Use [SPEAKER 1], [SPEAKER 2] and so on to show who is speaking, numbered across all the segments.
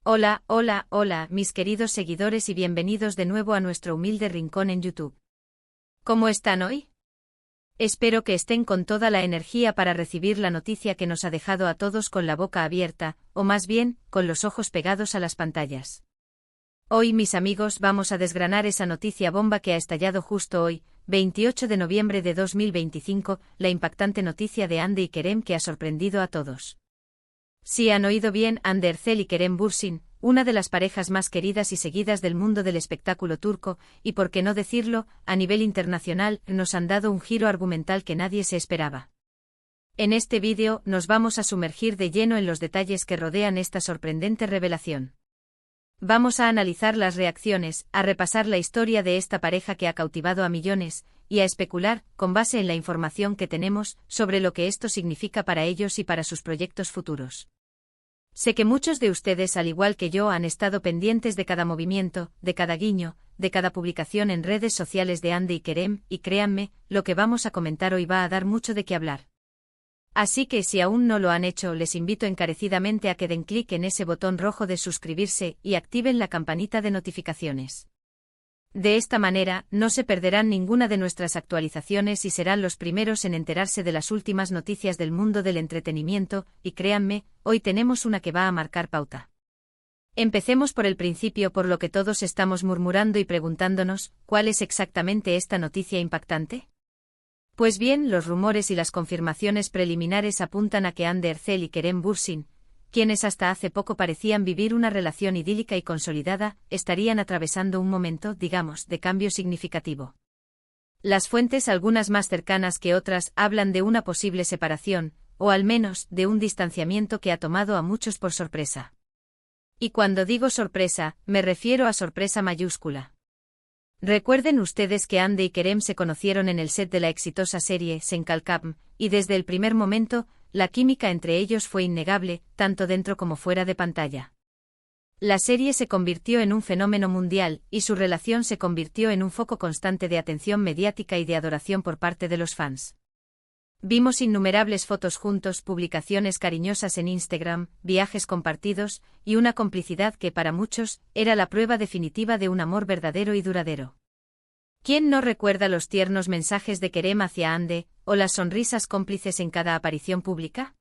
[SPEAKER 1] Hola, hola, hola, mis queridos seguidores y bienvenidos de nuevo a nuestro humilde rincón en YouTube. ¿Cómo están hoy? Espero que estén con toda la energía para recibir la noticia que nos ha dejado a todos con la boca abierta, o más bien, con los ojos pegados a las pantallas. Hoy, mis amigos, vamos a desgranar esa noticia bomba que ha estallado justo hoy, 28 de noviembre de 2025, la impactante noticia de Hande y Kerem que ha sorprendido a todos. Sí han oído bien, Hande Erçel y Kerem Bürsin, una de las parejas más queridas y seguidas del mundo del espectáculo turco, y por qué no decirlo, a nivel internacional, nos han dado un giro argumental que nadie se esperaba. En este vídeo, nos vamos a sumergir de lleno en los detalles que rodean esta sorprendente revelación. Vamos a analizar las reacciones, a repasar la historia de esta pareja que ha cautivado a millones, y a especular, con base en la información que tenemos, sobre lo que esto significa para ellos y para sus proyectos futuros. Sé que muchos de ustedes, al igual que yo, han estado pendientes de cada movimiento, de cada guiño, de cada publicación en redes sociales de Hande y Kerem, y créanme, lo que vamos a comentar hoy va a dar mucho de qué hablar. Así que si aún no lo han hecho, les invito encarecidamente a que den clic en ese botón rojo de suscribirse y activen la campanita de notificaciones. De esta manera, no se perderán ninguna de nuestras actualizaciones y serán los primeros en enterarse de las últimas noticias del mundo del entretenimiento, y créanme, hoy tenemos una que va a marcar pauta. Empecemos por el principio, por lo que todos estamos murmurando y preguntándonos, ¿cuál es exactamente esta noticia impactante? Pues bien, los rumores y las confirmaciones preliminares apuntan a que Hande Erçel y Kerem Bürsin, quienes hasta hace poco parecían vivir una relación idílica y consolidada, estarían atravesando un momento, digamos, de cambio significativo. Las fuentes, algunas más cercanas que otras, hablan de una posible separación, o al menos, de un distanciamiento que ha tomado a muchos por sorpresa. Y cuando digo sorpresa, me refiero a sorpresa mayúscula. Recuerden ustedes que Hande y Kerem se conocieron en el set de la exitosa serie Sen Kalkam, y desde el primer momento, la química entre ellos fue innegable, tanto dentro como fuera de pantalla. La serie se convirtió en un fenómeno mundial, y su relación se convirtió en un foco constante de atención mediática y de adoración por parte de los fans. Vimos innumerables fotos juntos, publicaciones cariñosas en Instagram, viajes compartidos, y una complicidad que para muchos, era la prueba definitiva de un amor verdadero y duradero. ¿Quién no recuerda los tiernos mensajes de Kerem hacia Hande, o las sonrisas cómplices en cada aparición pública?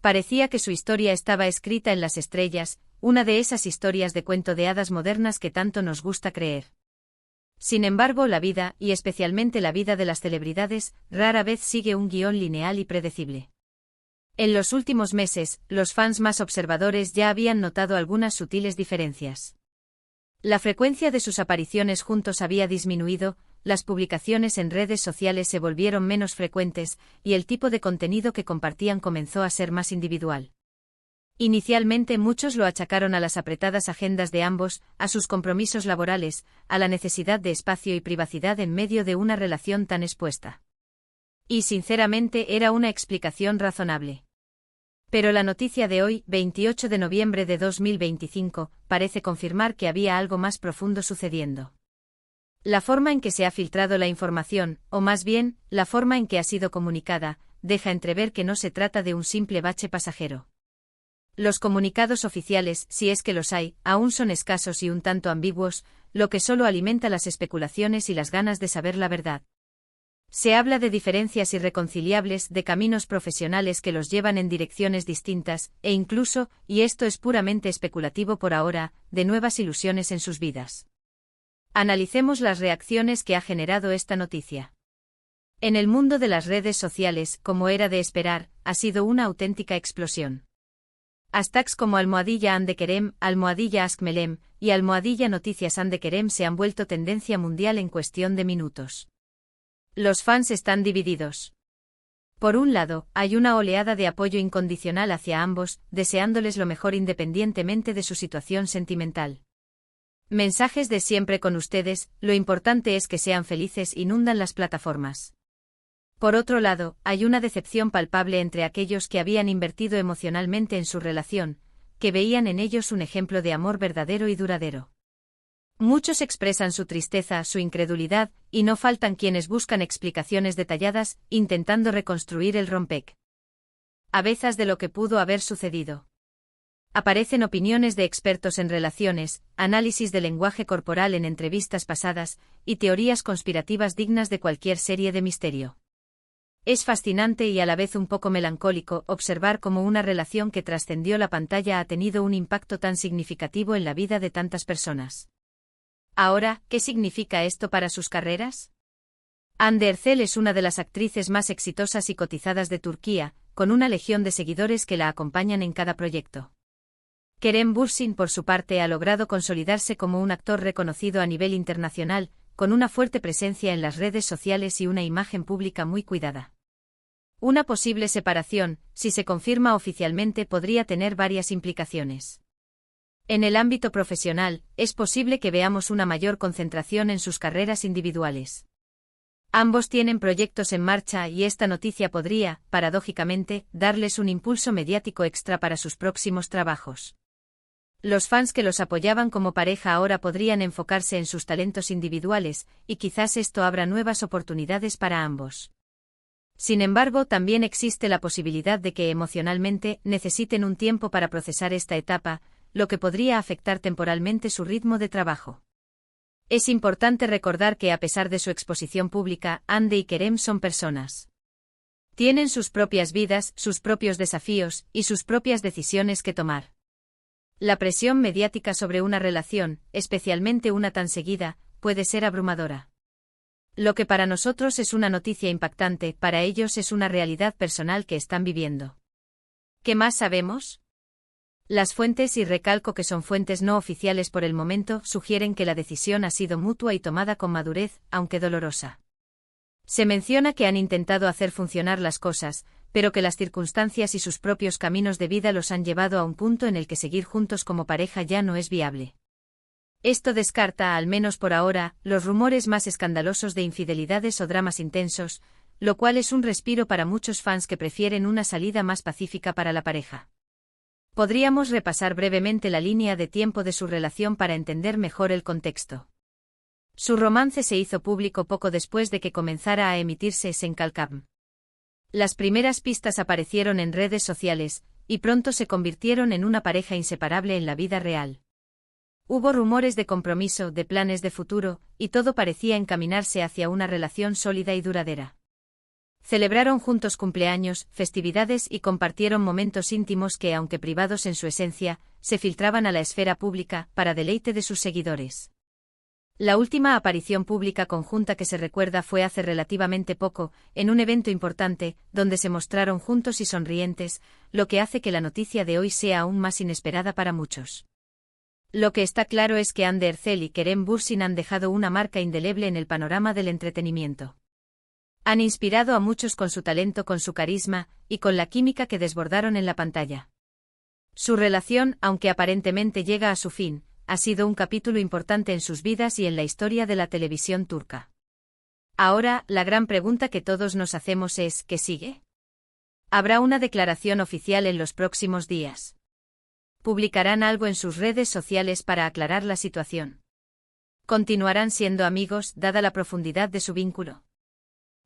[SPEAKER 1] Parecía que su historia estaba escrita en las estrellas, una de esas historias de cuento de hadas modernas que tanto nos gusta creer. Sin embargo, la vida, y especialmente la vida de las celebridades, rara vez sigue un guión lineal y predecible. En los últimos meses, los fans más observadores ya habían notado algunas sutiles diferencias. La frecuencia de sus apariciones juntos había disminuido, las publicaciones en redes sociales se volvieron menos frecuentes, y el tipo de contenido que compartían comenzó a ser más individual. Inicialmente muchos lo achacaron a las apretadas agendas de ambos, a sus compromisos laborales, a la necesidad de espacio y privacidad en medio de una relación tan expuesta. Y sinceramente era una explicación razonable. Pero la noticia de hoy, 28 de noviembre de 2025, parece confirmar que había algo más profundo sucediendo. La forma en que se ha filtrado la información, o más bien, la forma en que ha sido comunicada, deja entrever que no se trata de un simple bache pasajero. Los comunicados oficiales, si es que los hay, aún son escasos y un tanto ambiguos, lo que solo alimenta las especulaciones y las ganas de saber la verdad. Se habla de diferencias irreconciliables, de caminos profesionales que los llevan en direcciones distintas, e incluso, y esto es puramente especulativo por ahora, de nuevas ilusiones en sus vidas. Analicemos las reacciones que ha generado esta noticia. En el mundo de las redes sociales, como era de esperar, ha sido una auténtica explosión. Hashtags como #Hande Kerem, #AskMelem y #Noticias Hande Kerem se han vuelto tendencia mundial en cuestión de minutos. Los fans están divididos. Por un lado, hay una oleada de apoyo incondicional hacia ambos, deseándoles lo mejor independientemente de su situación sentimental. Mensajes de siempre con ustedes, lo importante es que sean felices, inundan las plataformas. Por otro lado, hay una decepción palpable entre aquellos que habían invertido emocionalmente en su relación, que veían en ellos un ejemplo de amor verdadero y duradero. Muchos expresan su tristeza, su incredulidad, y no faltan quienes buscan explicaciones detalladas, intentando reconstruir el rompecabezas de lo que pudo haber sucedido. Aparecen opiniones de expertos en relaciones, análisis del lenguaje corporal en entrevistas pasadas, y teorías conspirativas dignas de cualquier serie de misterio. Es fascinante y a la vez un poco melancólico observar cómo una relación que trascendió la pantalla ha tenido un impacto tan significativo en la vida de tantas personas. Ahora, ¿qué significa esto para sus carreras? Hande Erçel es una de las actrices más exitosas y cotizadas de Turquía, con una legión de seguidores que la acompañan en cada proyecto. Kerem Bürsin, por su parte, ha logrado consolidarse como un actor reconocido a nivel internacional, con una fuerte presencia en las redes sociales y una imagen pública muy cuidada. Una posible separación, si se confirma oficialmente, podría tener varias implicaciones. En el ámbito profesional, es posible que veamos una mayor concentración en sus carreras individuales. Ambos tienen proyectos en marcha y esta noticia podría, paradójicamente, darles un impulso mediático extra para sus próximos trabajos. Los fans que los apoyaban como pareja ahora podrían enfocarse en sus talentos individuales, y quizás esto abra nuevas oportunidades para ambos. Sin embargo, también existe la posibilidad de que emocionalmente necesiten un tiempo para procesar esta etapa, lo que podría afectar temporalmente su ritmo de trabajo. Es importante recordar que a pesar de su exposición pública, Hande y Kerem son personas. Tienen sus propias vidas, sus propios desafíos, y sus propias decisiones que tomar. La presión mediática sobre una relación, especialmente una tan seguida, puede ser abrumadora. Lo que para nosotros es una noticia impactante, para ellos es una realidad personal que están viviendo. ¿Qué más sabemos? Las fuentes, y recalco que son fuentes no oficiales por el momento, sugieren que la decisión ha sido mutua y tomada con madurez, aunque dolorosa. Se menciona que han intentado hacer funcionar las cosas, pero que las circunstancias y sus propios caminos de vida los han llevado a un punto en el que seguir juntos como pareja ya no es viable. Esto descarta, al menos por ahora, los rumores más escandalosos de infidelidades o dramas intensos, lo cual es un respiro para muchos fans que prefieren una salida más pacífica para la pareja. Podríamos repasar brevemente la línea de tiempo de su relación para entender mejor el contexto. Su romance se hizo público poco después de que comenzara a emitirse Sen Kalkam. Las primeras pistas aparecieron en redes sociales, y pronto se convirtieron en una pareja inseparable en la vida real. Hubo rumores de compromiso, de planes de futuro, y todo parecía encaminarse hacia una relación sólida y duradera. Celebraron juntos cumpleaños, festividades y compartieron momentos íntimos que, aunque privados en su esencia, se filtraban a la esfera pública, para deleite de sus seguidores. La última aparición pública conjunta que se recuerda fue hace relativamente poco, en un evento importante, donde se mostraron juntos y sonrientes, lo que hace que la noticia de hoy sea aún más inesperada para muchos. Lo que está claro es que Hande Erçel y Kerem Bürsin han dejado una marca indeleble en el panorama del entretenimiento. Han inspirado a muchos con su talento, con su carisma, y con la química que desbordaron en la pantalla. Su relación, aunque aparentemente llega a su fin, ha sido un capítulo importante en sus vidas y en la historia de la televisión turca. Ahora, la gran pregunta que todos nos hacemos es, ¿qué sigue? ¿Habrá una declaración oficial en los próximos días? ¿Publicarán algo en sus redes sociales para aclarar la situación? ¿Continuarán siendo amigos, dada la profundidad de su vínculo?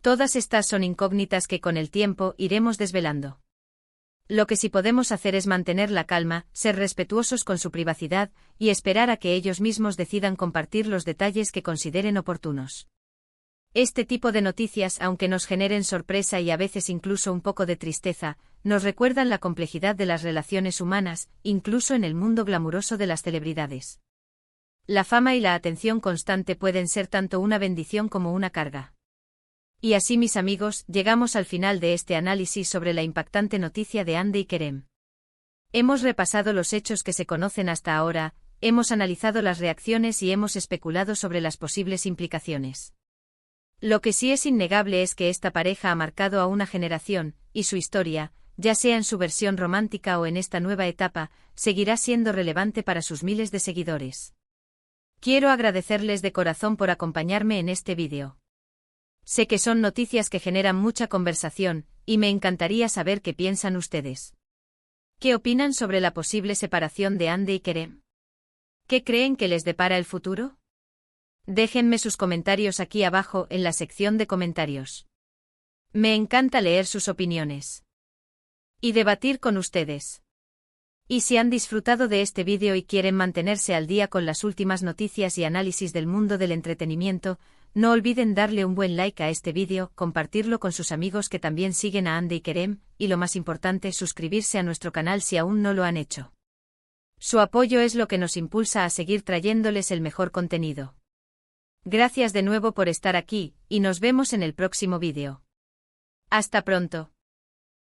[SPEAKER 1] Todas estas son incógnitas que con el tiempo iremos desvelando. Lo que sí podemos hacer es mantener la calma, ser respetuosos con su privacidad, y esperar a que ellos mismos decidan compartir los detalles que consideren oportunos. Este tipo de noticias, aunque nos generen sorpresa y a veces incluso un poco de tristeza, nos recuerdan la complejidad de las relaciones humanas, incluso en el mundo glamuroso de las celebridades. La fama y la atención constante pueden ser tanto una bendición como una carga. Y así, mis amigos, llegamos al final de este análisis sobre la impactante noticia de Hande y Kerem. Hemos repasado los hechos que se conocen hasta ahora, hemos analizado las reacciones y hemos especulado sobre las posibles implicaciones. Lo que sí es innegable es que esta pareja ha marcado a una generación, y su historia, ya sea en su versión romántica o en esta nueva etapa, seguirá siendo relevante para sus miles de seguidores. Quiero agradecerles de corazón por acompañarme en este vídeo. Sé que son noticias que generan mucha conversación, y me encantaría saber qué piensan ustedes. ¿Qué opinan sobre la posible separación de Hande y Kerem? ¿Qué creen que les depara el futuro? Déjenme sus comentarios aquí abajo en la sección de comentarios. Me encanta leer sus opiniones y debatir con ustedes. Y si han disfrutado de este vídeo y quieren mantenerse al día con las últimas noticias y análisis del mundo del entretenimiento, no olviden darle un buen like a este vídeo, compartirlo con sus amigos que también siguen a Hande y Kerem, y lo más importante, suscribirse a nuestro canal si aún no lo han hecho. Su apoyo es lo que nos impulsa a seguir trayéndoles el mejor contenido. Gracias de nuevo por estar aquí, y nos vemos en el próximo vídeo. Hasta pronto.